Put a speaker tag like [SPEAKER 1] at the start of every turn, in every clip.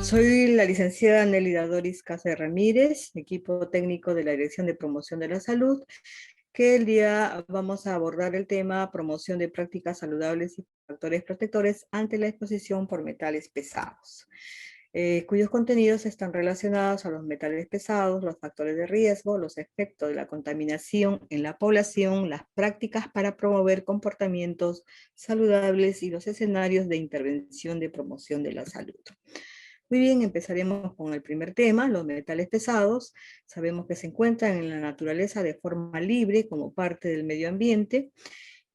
[SPEAKER 1] Soy la licenciada Nélida Doris Casa Ramírez, equipo técnico de la Dirección de Promoción de la Salud, que el día vamos a abordar el tema promoción de prácticas saludables y factores protectores ante la exposición por metales pesados, cuyos contenidos están relacionados a los metales pesados, los factores de riesgo, los efectos de la contaminación en la población, las prácticas para promover comportamientos saludables y los escenarios de intervención de promoción de la salud. Muy bien, empezaremos con el primer tema, los metales pesados. Sabemos que se encuentran en la naturaleza de forma libre como parte del medio ambiente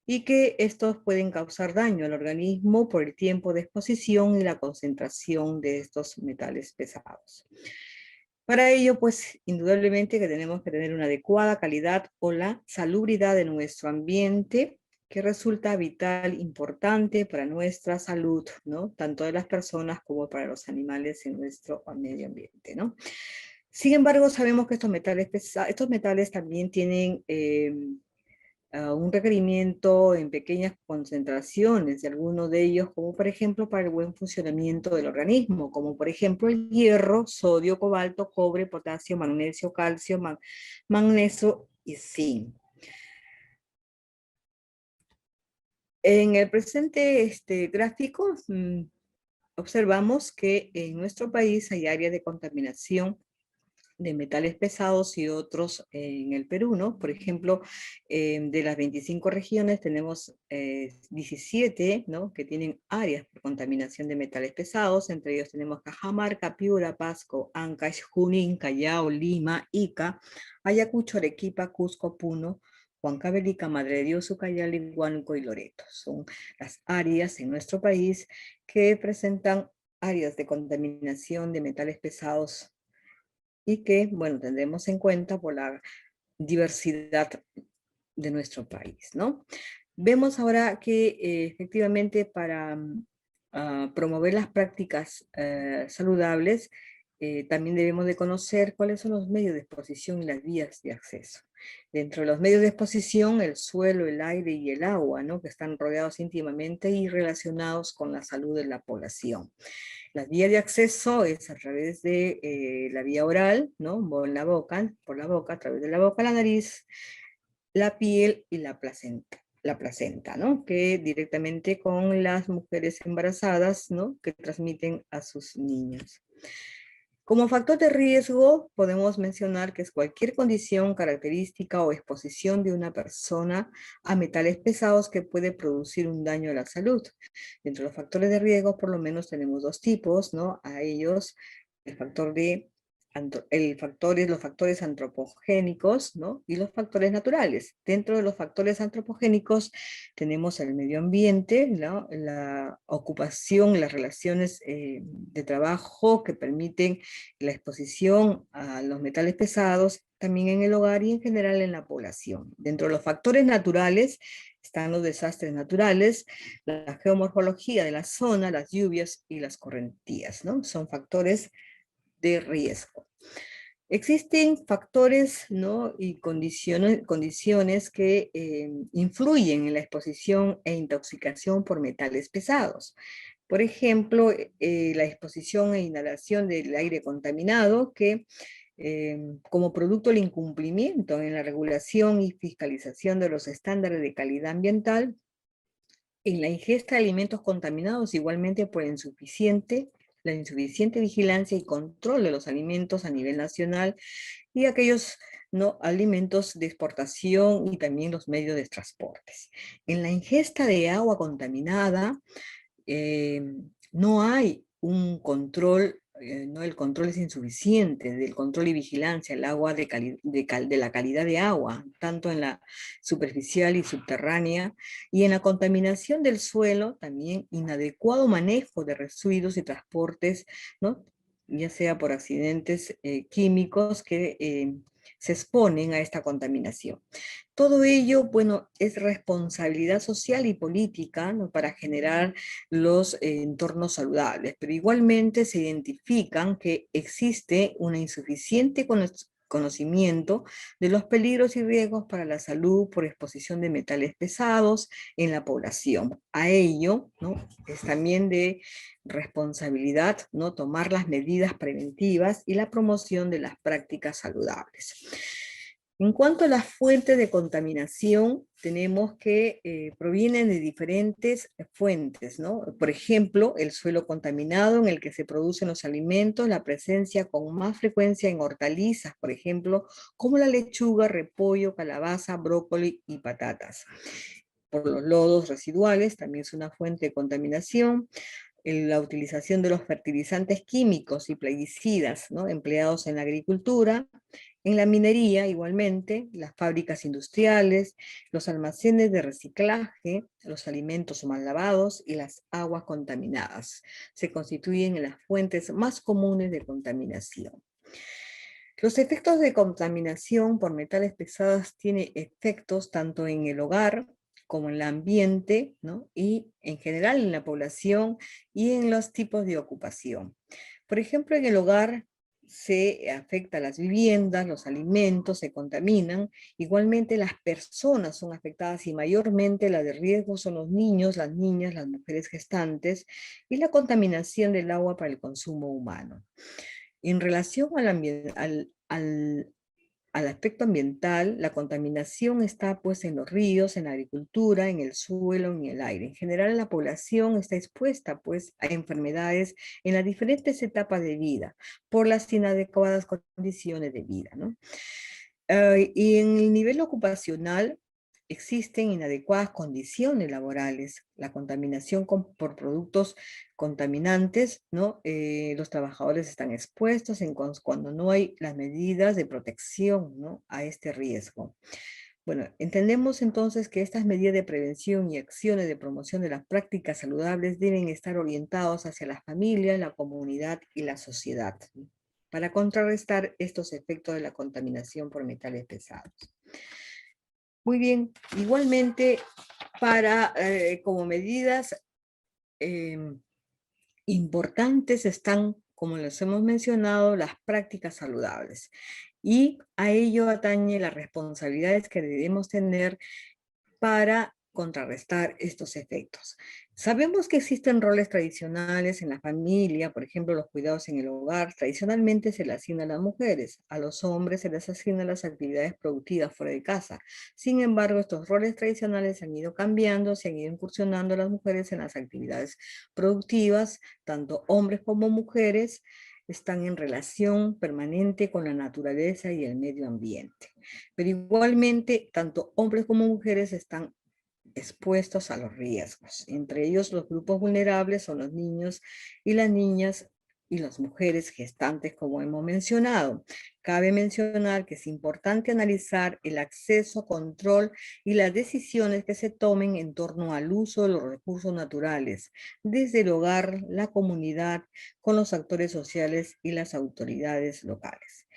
[SPEAKER 1] y que estos pueden causar daño al organismo por el tiempo de exposición y la concentración de estos metales pesados. Para ello, pues, indudablemente que tenemos que tener una adecuada calidad o la salubridad de nuestro ambiente, que resulta vital, importante para nuestra salud, ¿no? Tanto de las personas como para los animales en nuestro medio ambiente, ¿no? Sin embargo, sabemos que estos metales también tienen un requerimiento en pequeñas concentraciones de algunos de ellos, como por ejemplo para el buen funcionamiento del organismo, como por ejemplo el hierro, sodio, cobalto, cobre, potasio, magnesio, calcio, magnesio y zinc. En el presente gráfico observamos que en nuestro país hay áreas de contaminación de metales pesados y otros en el Perú, ¿no? Por ejemplo, de las 25 regiones tenemos 17, ¿no? Que tienen áreas por contaminación de metales pesados, entre ellos tenemos Cajamarca, Piura, Pasco, Ancash, Junín, Callao, Lima, Ica, Ayacucho, Arequipa, Cusco, Puno, Huancavelica, Madre de Dios, Ucayali, Huánuco y Loreto. Son las áreas en nuestro país que presentan áreas de contaminación de metales pesados y que, bueno, tendremos en cuenta por la diversidad de nuestro país, ¿no? Vemos ahora que efectivamente para promover las prácticas saludables, también debemos de conocer cuáles son los medios de exposición y las vías de acceso. Dentro de los medios de exposición, el suelo, el aire y el agua, ¿no? Que están rodeados íntimamente y relacionados con la salud de la población. La vía de acceso es a través de la vía oral, ¿no? Por la boca, a través de la boca, la nariz, la piel y la placenta, ¿no? Que directamente con las mujeres embarazadas, ¿no? Que transmiten a sus niños. Como factor de riesgo, podemos mencionar que es cualquier condición, característica o exposición de una persona a metales pesados que puede producir un daño a la salud. Dentro de los factores de riesgo, por lo menos tenemos dos tipos, ¿no? A ellos, el factor de los factores antropogénicos, ¿no? Y los factores naturales. Dentro de los factores antropogénicos tenemos el medio ambiente, ¿no? La ocupación, las relaciones de trabajo que permiten la exposición a los metales pesados, también en el hogar y en general en la población. Dentro de los factores naturales están los desastres naturales, la geomorfología de la zona, las lluvias y las correntías, ¿no? Son factores de riesgo. Existen factores, ¿no? Y condiciones que influyen en la exposición e intoxicación por metales pesados. Por ejemplo, la exposición e inhalación del aire contaminado que como producto del incumplimiento en la regulación y fiscalización de los estándares de calidad ambiental, en la ingesta de alimentos contaminados igualmente por la insuficiente vigilancia y control de los alimentos a nivel nacional y aquellos ¿no? alimentos de exportación y también los medios de transportes. En la ingesta de agua contaminada no hay un control, no, el control es insuficiente, del control y vigilancia, el agua de la calidad de agua, tanto en la superficial y subterránea, y en la contaminación del suelo, también inadecuado manejo de residuos y transportes, ¿no? Ya sea por accidentes químicos que se exponen a esta contaminación. Todo ello, bueno, es responsabilidad social y política, ¿no? Para generar los entornos saludables, pero igualmente se identifican que existe una insuficiente conocimiento de los peligros y riesgos para la salud por exposición de metales pesados en la población. A ello, ¿no?, es también de responsabilidad, ¿no?, tomar las medidas preventivas y la promoción de las prácticas saludables. En cuanto a las fuentes de contaminación, tenemos que provienen de diferentes fuentes, ¿no? Por ejemplo, el suelo contaminado en el que se producen los alimentos, la presencia con más frecuencia en hortalizas, por ejemplo, como la lechuga, repollo, calabaza, brócoli y patatas. Por los lodos residuales, también es una fuente de contaminación. La utilización de los fertilizantes químicos y plaguicidas, ¿no?, empleados en la agricultura, en la minería igualmente, las fábricas industriales, los almacenes de reciclaje, los alimentos mal lavados y las aguas contaminadas se constituyen en las fuentes más comunes de contaminación. Los efectos de contaminación por metales pesados tienen efectos tanto en el hogar como en el ambiente, ¿no?, y en general en la población y en los tipos de ocupación. Por ejemplo, en el hogar se afecta a las viviendas, los alimentos se contaminan, igualmente las personas son afectadas y mayormente la de riesgo son los niños, las niñas, las mujeres gestantes y la contaminación del agua para el consumo humano. En relación al aspecto ambiental, la contaminación está pues en los ríos, en la agricultura, en el suelo, en el aire. En general, la población está expuesta pues a enfermedades en las diferentes etapas de vida por las inadecuadas condiciones de vida, ¿no? Y en el nivel ocupacional existen inadecuadas condiciones laborales, la contaminación por productos contaminantes, ¿no? Los trabajadores están expuestos cuando no hay las medidas de protección, ¿no?, a este riesgo. Bueno, entendemos entonces que estas medidas de prevención y acciones de promoción de las prácticas saludables deben estar orientados hacia la familia, la comunidad y la sociedad, ¿no?, para contrarrestar estos efectos de la contaminación por metales pesados. Muy bien, igualmente como medidas importantes están, como les hemos mencionado, las prácticas saludables. Y a ello atañe las responsabilidades que debemos tener para contrarrestar estos efectos. Sabemos que existen roles tradicionales en la familia, por ejemplo, los cuidados en el hogar. Tradicionalmente se le asigna a las mujeres, a los hombres se les asignan las actividades productivas fuera de casa. Sin embargo, estos roles tradicionales se han ido cambiando, se han ido incursionando a las mujeres en las actividades productivas, tanto hombres como mujeres están en relación permanente con la naturaleza y el medio ambiente. Pero igualmente, tanto hombres como mujeres están expuestos a los riesgos. Entre ellos, los grupos vulnerables son los niños y las niñas y las mujeres gestantes, como hemos mencionado. Cabe mencionar que es importante analizar el acceso, control y las decisiones que se tomen en torno al uso de los recursos naturales, desde el hogar, la comunidad, con los actores sociales y las autoridades locales.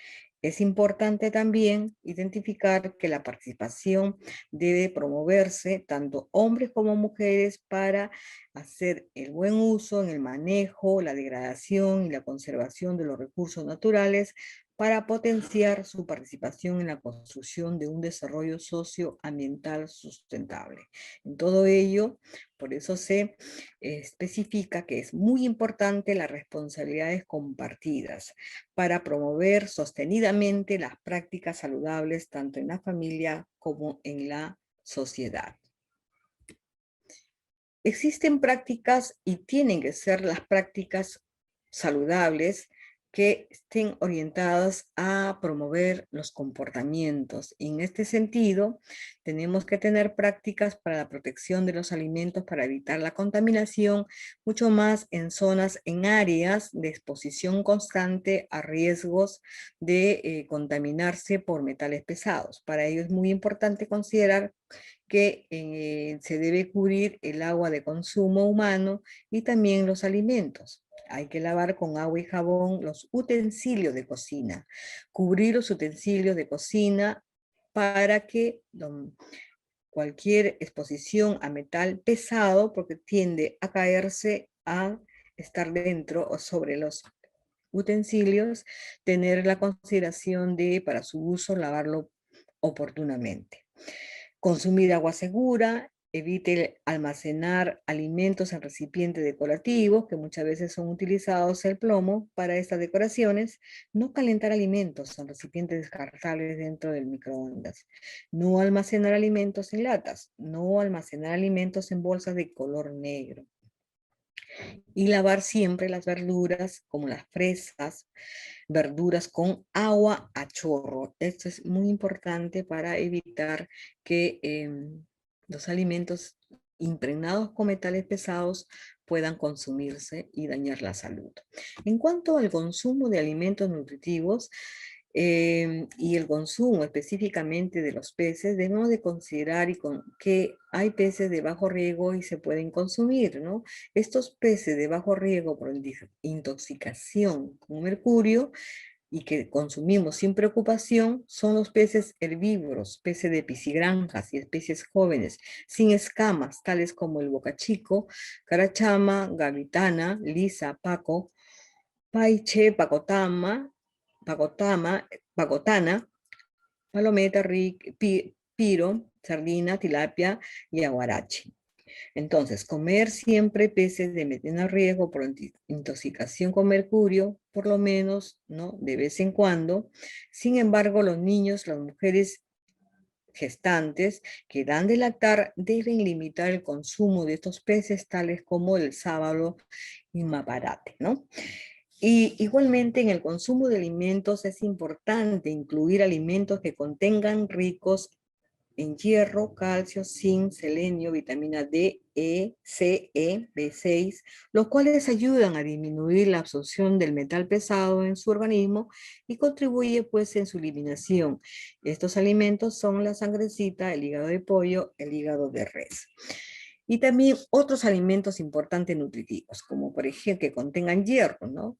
[SPEAKER 1] Es importante también identificar que la participación debe promoverse tanto hombres como mujeres para hacer el buen uso en el manejo, la degradación y la conservación de los recursos naturales para potenciar su participación en la construcción de un desarrollo socioambiental sustentable. En todo ello, por eso se especifica que es muy importante las responsabilidades compartidas para promover sostenidamente las prácticas saludables tanto en la familia como en la sociedad. Existen prácticas y tienen que ser las prácticas saludables que estén orientadas a promover los comportamientos. Y en este sentido, tenemos que tener prácticas para la protección de los alimentos para evitar la contaminación, mucho más en zonas, en áreas de exposición constante a riesgos de contaminarse por metales pesados. Para ello es muy importante considerar que se debe cubrir el agua de consumo humano y también los alimentos. Hay que lavar con agua y jabón los utensilios de cocina, cubrir los utensilios de cocina para que cualquier exposición a metal pesado, porque tiende a caerse, a estar dentro o sobre los utensilios, tener la consideración de, para su uso, lavarlo oportunamente. Consumir agua segura, evite almacenar alimentos en recipientes decorativos, que muchas veces son utilizados el plomo para estas decoraciones. No calentar alimentos en recipientes descartables dentro del microondas. No almacenar alimentos en latas. No almacenar alimentos en bolsas de color negro. Y lavar siempre las verduras, como las fresas, verduras con agua a chorro. Esto es muy importante para evitar que los alimentos impregnados con metales pesados puedan consumirse y dañar la salud. En cuanto al consumo de alimentos nutritivos, y el consumo específicamente de los peces, debemos de considerar que hay peces de bajo riesgo y se pueden consumir, ¿no? Estos peces de bajo riesgo por intoxicación con mercurio y que consumimos sin preocupación son los peces herbívoros, peces de piscigranjas y especies jóvenes, sin escamas, tales como el bocachico, carachama, gavitana, lisa, paco, paiche, pacotana, palometa, piro, sardina, tilapia y aguarache. Entonces, comer siempre peces de mediano riesgo por intoxicación con mercurio, por lo menos, ¿no? De vez en cuando. Sin embargo, los niños, las mujeres gestantes que dan de lactar deben limitar el consumo de estos peces, tales como el sábalo y maparate, ¿no? Y igualmente en el consumo de alimentos es importante incluir alimentos que contengan ricos en hierro, calcio, zinc, selenio, vitamina D, E, C, E, B6, los cuales ayudan a disminuir la absorción del metal pesado en su organismo y contribuye pues en su eliminación. Estos alimentos son la sangrecita, el hígado de pollo, el hígado de res. Y también otros alimentos importantes nutritivos, como por ejemplo que contengan hierro, ¿no?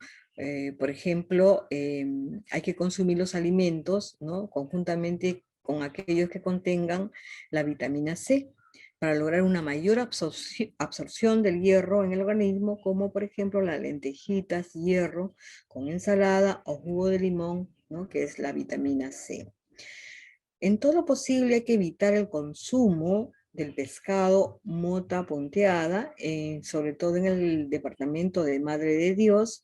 [SPEAKER 1] Por ejemplo, hay que consumir los alimentos, ¿no? Conjuntamente con aquellos que contengan la vitamina C, para lograr una mayor absorción del hierro en el organismo, como por ejemplo las lentejitas, hierro, con ensalada o jugo de limón, ¿no? Que es la vitamina C. En todo lo posible hay que evitar el consumo del pescado mota ponteada, sobre todo en el departamento de Madre de Dios,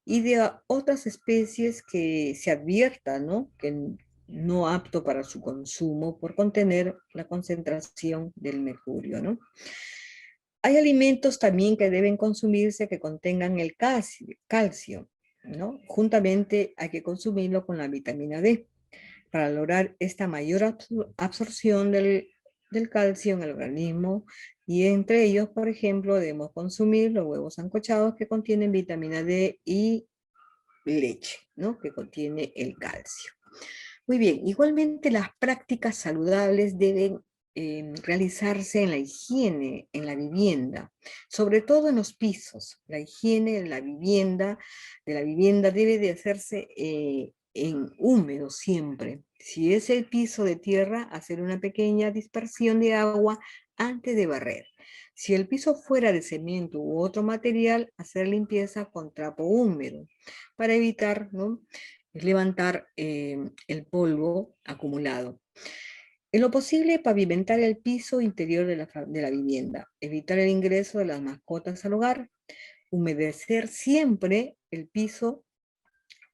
[SPEAKER 1] y de otras especies que se advierta, ¿no? Que no apto para su consumo por contener la concentración del mercurio, ¿no? Hay alimentos también que deben consumirse que contengan el calcio, ¿no? Juntamente hay que consumirlo con la vitamina D para lograr esta mayor absorción del calcio en el organismo, y entre ellos, por ejemplo, debemos consumir los huevos sancochados que contienen vitamina D y leche, ¿no? Que contiene el calcio. Muy bien, igualmente las prácticas saludables deben realizarse en la higiene, en la vivienda, sobre todo en los pisos. La higiene de la vivienda debe de hacerse en húmedo siempre. Si es el piso de tierra, hacer una pequeña dispersión de agua antes de barrer. Si el piso fuera de cemento u otro material, hacer limpieza con trapo húmedo para evitar, ¿no?, levantar el polvo acumulado. En lo posible, pavimentar el piso interior de la vivienda, evitar el ingreso de las mascotas al hogar, humedecer siempre el piso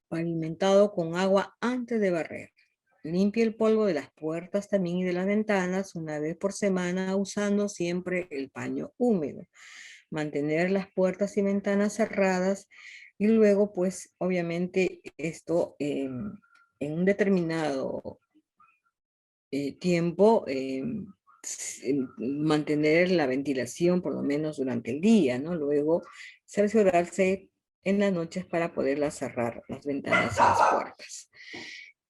[SPEAKER 1] pavimentado con agua antes de barrer. Limpie el polvo de las puertas también y de las ventanas una vez por semana usando siempre el paño húmedo. Mantener las puertas y ventanas cerradas y luego pues obviamente esto en un determinado tiempo mantener la ventilación por lo menos durante el día, ¿no? Luego cerciorarse en las noches para poderlas cerrar las ventanas y las puertas.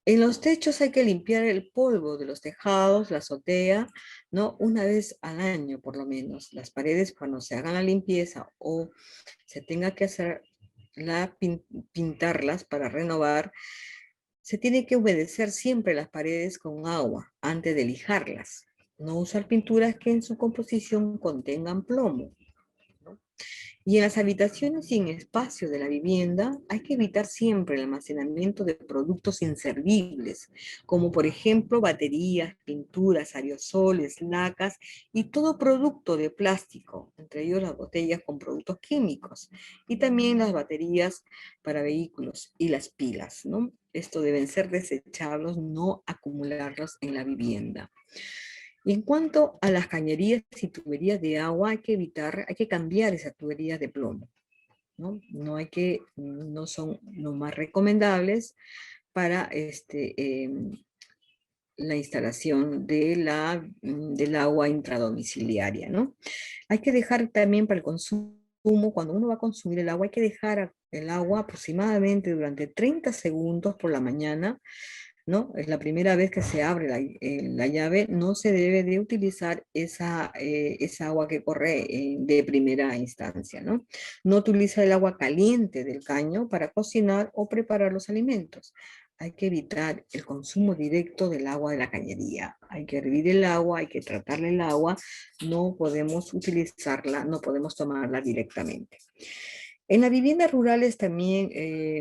[SPEAKER 1] En los techos hay que limpiar el polvo de los tejados, la azotea, ¿no? Una vez al año, por lo menos. Las paredes, cuando se haga la limpieza o se tenga que hacer pintarlas para renovar, se tiene que humedecer siempre las paredes con agua antes de lijarlas. No usar pinturas que en su composición contengan plomo, ¿no? Y en las habitaciones sin espacio de la vivienda hay que evitar siempre el almacenamiento de productos inservibles, como por ejemplo baterías, pinturas, aerosoles, lacas y todo producto de plástico, entre ellos las botellas con productos químicos y también las baterías para vehículos y las pilas, ¿no? Esto deben ser desechables, no acumularlos en la vivienda. Y en cuanto a las cañerías y tuberías de agua, hay que cambiar esas tuberías de plomo, ¿no? No son los más recomendables para la instalación del agua intradomiciliaria, ¿no? Hay que dejar también para el consumo, cuando uno va a consumir el agua, hay que dejar el agua aproximadamente durante 30 segundos por la mañana, ¿no? Es la primera vez que se abre la llave, no se debe de utilizar esa agua que corre de primera instancia, ¿no? No utiliza el agua caliente del caño para cocinar o preparar los alimentos. Hay que evitar el consumo directo del agua de la cañería. Hay que hervir el agua, hay que tratarle el agua, no podemos utilizarla, no podemos tomarla directamente. En las viviendas rurales también,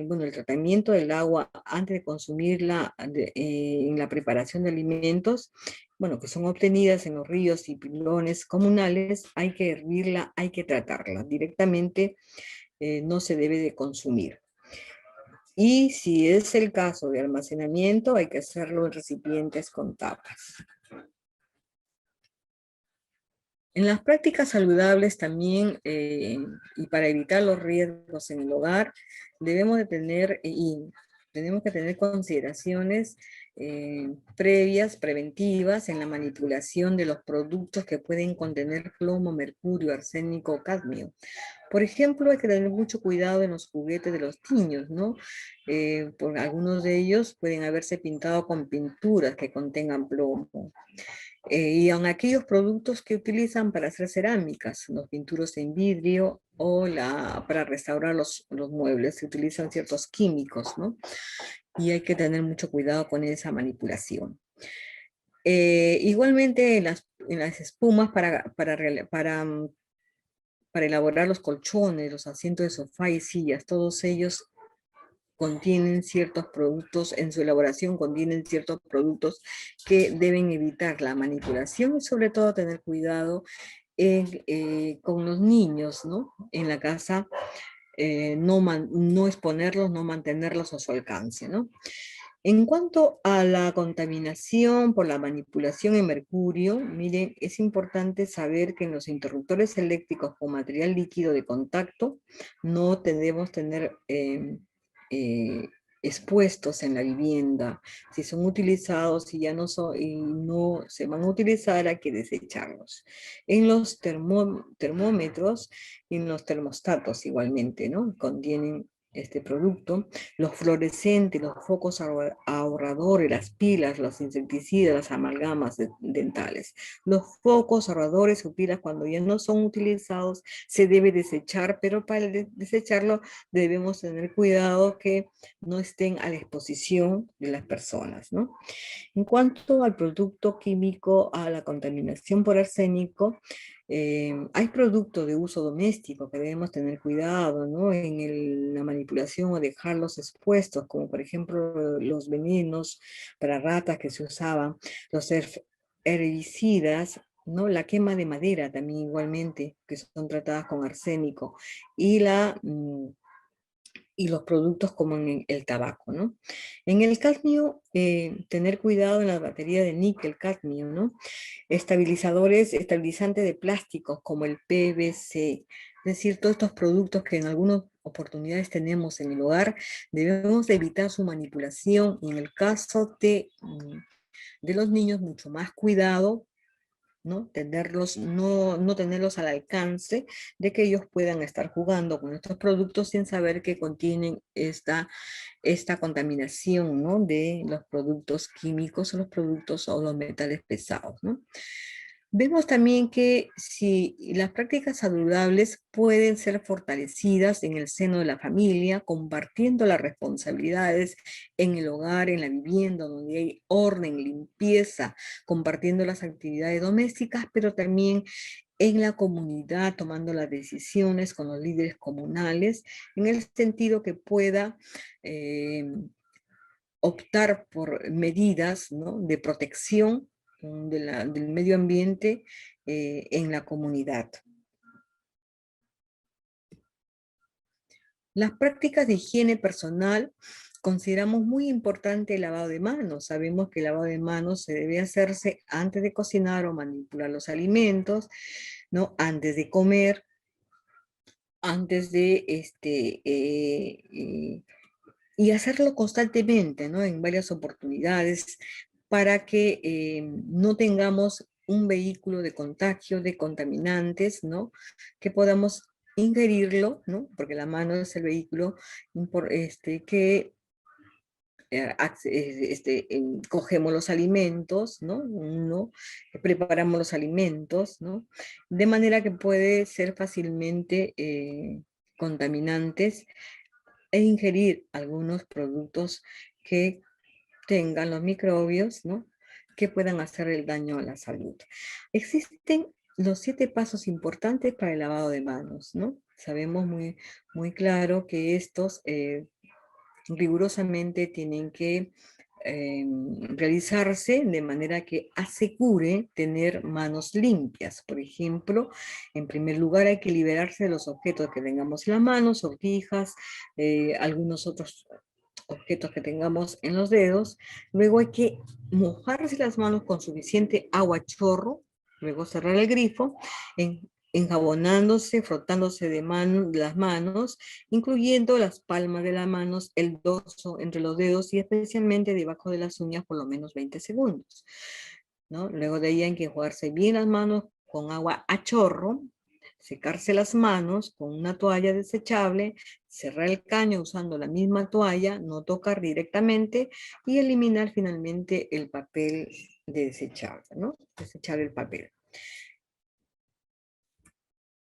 [SPEAKER 1] bueno, el tratamiento del agua antes de consumirla en la preparación de alimentos, bueno, que son obtenidas en los ríos y pilones comunales, hay que hervirla, hay que tratarla. Directamente no se debe de consumir. Y si es el caso de almacenamiento, hay que hacerlo en recipientes con tapas. En las prácticas saludables también, y para evitar los riesgos en el hogar, debemos de tener, y tenemos que tener consideraciones previas, preventivas, en la manipulación de los productos que pueden contener plomo, mercurio, arsénico o cadmio. Por ejemplo, hay que tener mucho cuidado en los juguetes de los niños, ¿no? Por algunos de ellos pueden haberse pintado con pinturas que contengan plomo. Y en aquellos productos que utilizan para hacer cerámicas, los pinturos en vidrio o para restaurar los muebles, se utilizan ciertos químicos, ¿no? Y hay que tener mucho cuidado con esa manipulación. Igualmente en las espumas para elaborar los colchones, los asientos de sofá y sillas, todos ellos contienen ciertos productos, en su elaboración contienen ciertos productos que deben evitar la manipulación y sobre todo tener cuidado con los niños, ¿no? En la casa, no exponerlos, no mantenerlos a su alcance, ¿no? En cuanto a la contaminación por la manipulación en mercurio, miren, es importante saber que en los interruptores eléctricos con material líquido de contacto no debemos tener eh, expuestos en la vivienda. Si son utilizados y ya no, y no se van a utilizar, hay que desecharlos. En los termómetros y en los termostatos igualmente, ¿no? Contienen este producto, los fluorescentes, los focos ahorradores, las pilas, los insecticidas, las amalgamas dentales. Los focos ahorradores o pilas cuando ya no son utilizados se debe desechar, pero para desecharlo debemos tener cuidado que no estén a la exposición de las personas, ¿no? En cuanto al producto químico, a la contaminación por arsénico, hay productos de uso doméstico que debemos tener cuidado, ¿no? En la manipulación o dejarlos expuestos, como por ejemplo los venenos para ratas que se usaban, los herbicidas, ¿no? La quema de madera también igualmente, que son tratadas con arsénico, y y los productos como en el tabaco, ¿no? En el cadmio, tener cuidado en la batería de níquel cadmio, ¿no? Estabilizantes de plásticos como el PVC, es decir, todos estos productos que en algunas oportunidades tenemos en el hogar, debemos de evitar su manipulación y en el caso de los niños, mucho más cuidado, ¿no? No tenerlos al alcance de que ellos puedan estar jugando con estos productos sin saber que contienen esta contaminación, ¿no? De los productos químicos o los productos o los metales pesados, ¿no? Vemos también que si las prácticas saludables pueden ser fortalecidas en el seno de la familia, compartiendo las responsabilidades en el hogar, en la vivienda, donde hay orden, limpieza, compartiendo las actividades domésticas, pero también en la comunidad, tomando las decisiones con los líderes comunales, en el sentido que pueda optar por medidas, ¿no?, de protección del medio ambiente en la comunidad. Las prácticas de higiene personal, consideramos muy importante el lavado de manos. Sabemos que el lavado de manos se debe hacerse antes de cocinar o manipular los alimentos, ¿no?, antes de comer, antes de y hacerlo constantemente, ¿no?, en varias oportunidades, para que no tengamos un vehículo de contagio de contaminantes, ¿no?, que podamos ingerirlo, ¿no?, porque la mano es el vehículo que cogemos los alimentos, ¿no? Preparamos los alimentos, ¿no? De manera que puede ser fácilmente contaminantes e ingerir algunos productos que tengan los microbios, ¿no?, que puedan hacer el daño a la salud. Existen los 7 pasos importantes para el lavado de manos, ¿no? Sabemos muy claro que estos rigurosamente tienen que realizarse de manera que asegure tener manos limpias. Por ejemplo, en primer lugar hay que liberarse de los objetos que tengamos en las manos, sortijas, algunos otros objetos que tengamos en los dedos. Luego hay que mojarse las manos con suficiente agua a chorro, luego cerrar el grifo, enjabonándose, frotándose de las manos, incluyendo las palmas de las manos, el dorso entre los dedos y especialmente debajo de las uñas por lo menos 20 segundos, ¿no? Luego de ahí hay que enjuagarse bien las manos con agua a chorro, secarse las manos con una toalla desechable, cerrar el caño usando la misma toalla, no tocar directamente y eliminar finalmente el papel desechable, ¿no? Desechar el papel.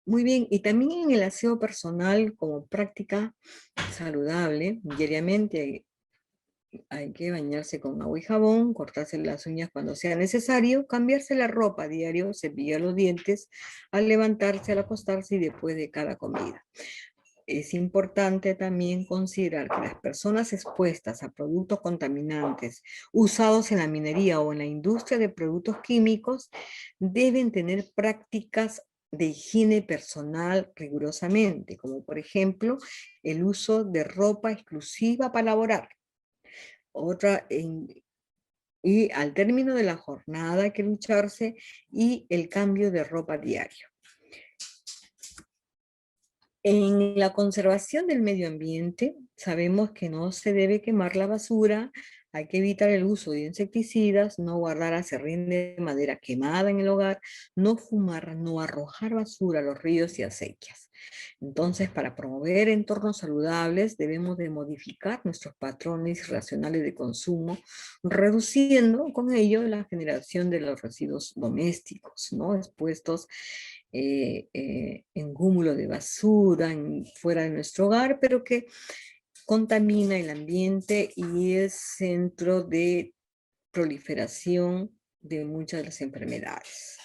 [SPEAKER 1] Muy bien, y también en el aseo personal como práctica saludable, diariamente hay que bañarse con agua y jabón, cortarse las uñas cuando sea necesario, cambiarse la ropa a diario, cepillar los dientes al levantarse, al acostarse y después de cada comida. Es importante también considerar que las personas expuestas a productos contaminantes usados en la minería o en la industria de productos químicos deben tener prácticas de higiene personal rigurosamente, como por ejemplo el uso de ropa exclusiva para laborar. Y al término de la jornada hay que ducharse y el cambio de ropa diario. En la conservación del medio ambiente, sabemos que no se debe quemar la basura, hay que evitar el uso de insecticidas, no guardar aserrín de madera quemada en el hogar, no fumar, no arrojar basura a los ríos y acequias. Entonces, para promover entornos saludables, debemos de modificar nuestros patrones racionales de consumo, reduciendo con ello la generación de los residuos domésticos, ¿no?, expuestos en cúmulo de basura fuera de nuestro hogar, pero que contamina el ambiente y es centro de proliferación de muchas de las enfermedades.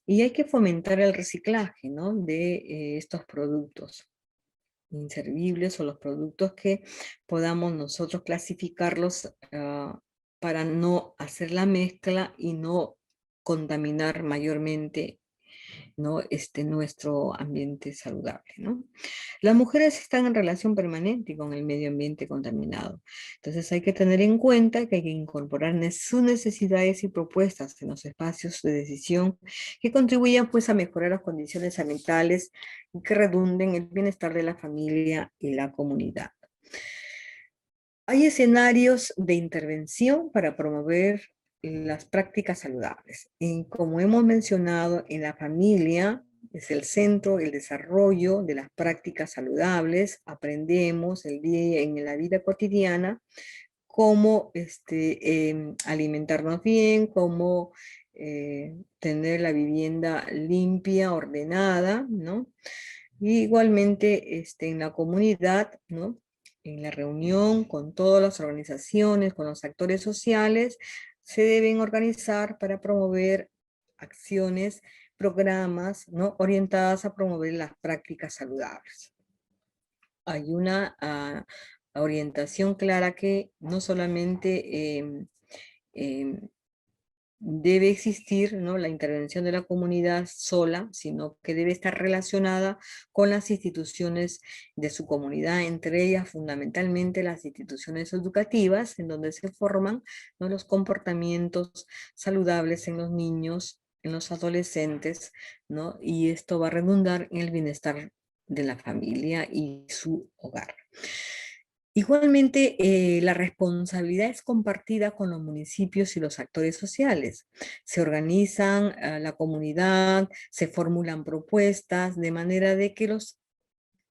[SPEAKER 1] Y hay que fomentar el reciclaje, ¿no?, de estos productos inservibles o los productos que podamos nosotros clasificarlos para no hacer la mezcla y no contaminar mayormente, ¿no?, nuestro ambiente saludable, ¿no? Las mujeres están en relación permanente con el medio ambiente contaminado. Entonces hay que tener en cuenta que hay que incorporar sus necesidades y propuestas en los espacios de decisión que contribuyan pues a mejorar las condiciones ambientales y que redunden en el bienestar de la familia y la comunidad. Hay escenarios de intervención para promover las prácticas saludables. Y como hemos mencionado, en la familia es el centro, el desarrollo de las prácticas saludables. Aprendemos en la vida cotidiana cómo alimentarnos bien, cómo tener la vivienda limpia, ordenada, ¿no? Y igualmente en la comunidad, ¿no? En la reunión con todas las organizaciones, con los actores sociales, se deben organizar para promover acciones, programas, ¿no? Orientadas a promover las prácticas saludables. Hay una orientación clara que no solamente debe existir, ¿no?, la intervención de la comunidad sola, sino que debe estar relacionada con las instituciones de su comunidad, entre ellas fundamentalmente las instituciones educativas, en donde se forman, ¿no?, los comportamientos saludables en los niños, en los adolescentes, ¿no? Y esto va a redundar en el bienestar de la familia y su hogar. Igualmente, la responsabilidad es compartida con los municipios y los actores sociales. Se organizan la comunidad, se formulan propuestas, de manera de que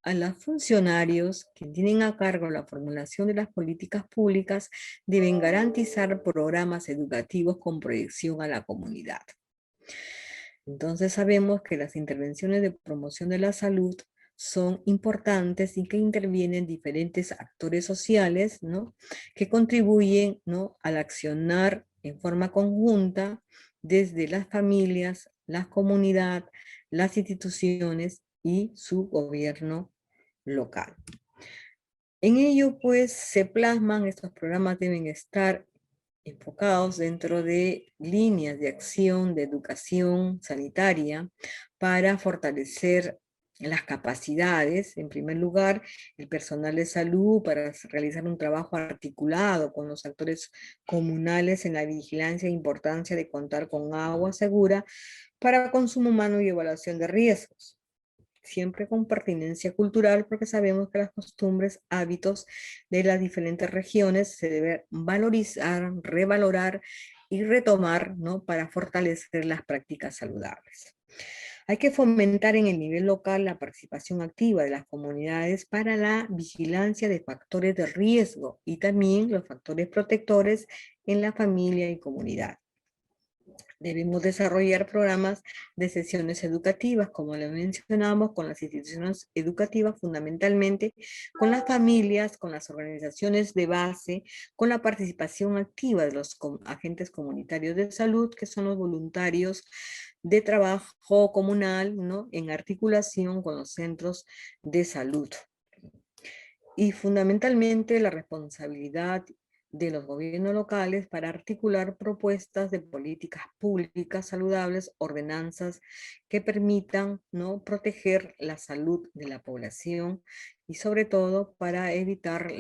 [SPEAKER 1] a los funcionarios que tienen a cargo la formulación de las políticas públicas deben garantizar programas educativos con proyección a la comunidad. Entonces sabemos que las intervenciones de promoción de la salud son importantes y que intervienen diferentes actores sociales, ¿no?, que contribuyen, ¿no?, al accionar en forma conjunta desde las familias, la comunidad, las instituciones y su gobierno local. En ello, pues, se plasman, estos programas deben estar enfocados dentro de líneas de acción de educación sanitaria para fortalecer las capacidades, en primer lugar, el personal de salud para realizar un trabajo articulado con los actores comunales en la vigilancia e importancia de contar con agua segura para consumo humano y evaluación de riesgos. Siempre con pertinencia cultural, porque sabemos que las costumbres, hábitos de las diferentes regiones se deben valorizar, revalorar y retomar, ¿no?, para fortalecer las prácticas saludables. Hay que fomentar en el nivel local la participación activa de las comunidades para la vigilancia de factores de riesgo y también los factores protectores en la familia y comunidad. Debemos desarrollar programas de sesiones educativas, como lo mencionamos, con las instituciones educativas, fundamentalmente con las familias, con las organizaciones de base, con la participación activa de los agentes comunitarios de salud, que son los voluntarios de trabajo comunal, ¿no?, en articulación con los centros de salud. Y fundamentalmente la responsabilidad de los gobiernos locales para articular propuestas de políticas públicas saludables, ordenanzas que permitan, ¿no?, proteger la salud de la población y sobre todo para evitar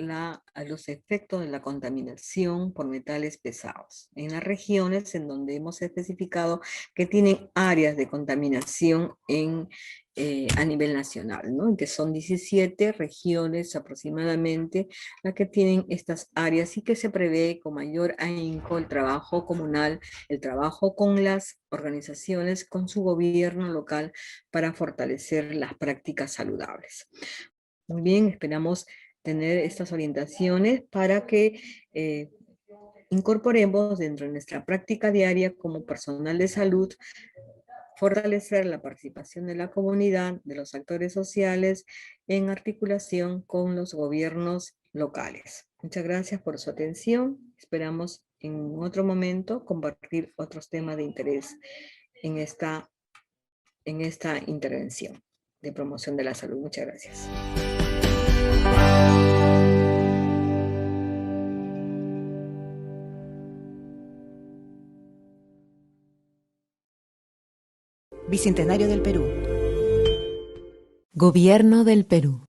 [SPEAKER 1] los efectos de la contaminación por metales pesados. En las regiones en donde hemos especificado que tienen áreas de contaminación a nivel nacional, ¿no?, que son 17 regiones aproximadamente las que tienen estas áreas y que se prevé con mayor ahínco el trabajo comunal, el trabajo con las organizaciones, con su gobierno local para fortalecer las prácticas saludables. Muy bien, esperamos tener estas orientaciones para que incorporemos dentro de nuestra práctica diaria como personal de salud, fortalecer la participación de la comunidad, de los actores sociales, en articulación con los gobiernos locales. Muchas gracias por su atención. Esperamos en otro momento compartir otros temas de interés en esta intervención de promoción de la salud. Muchas gracias.
[SPEAKER 2] Bicentenario del Perú. Gobierno del Perú.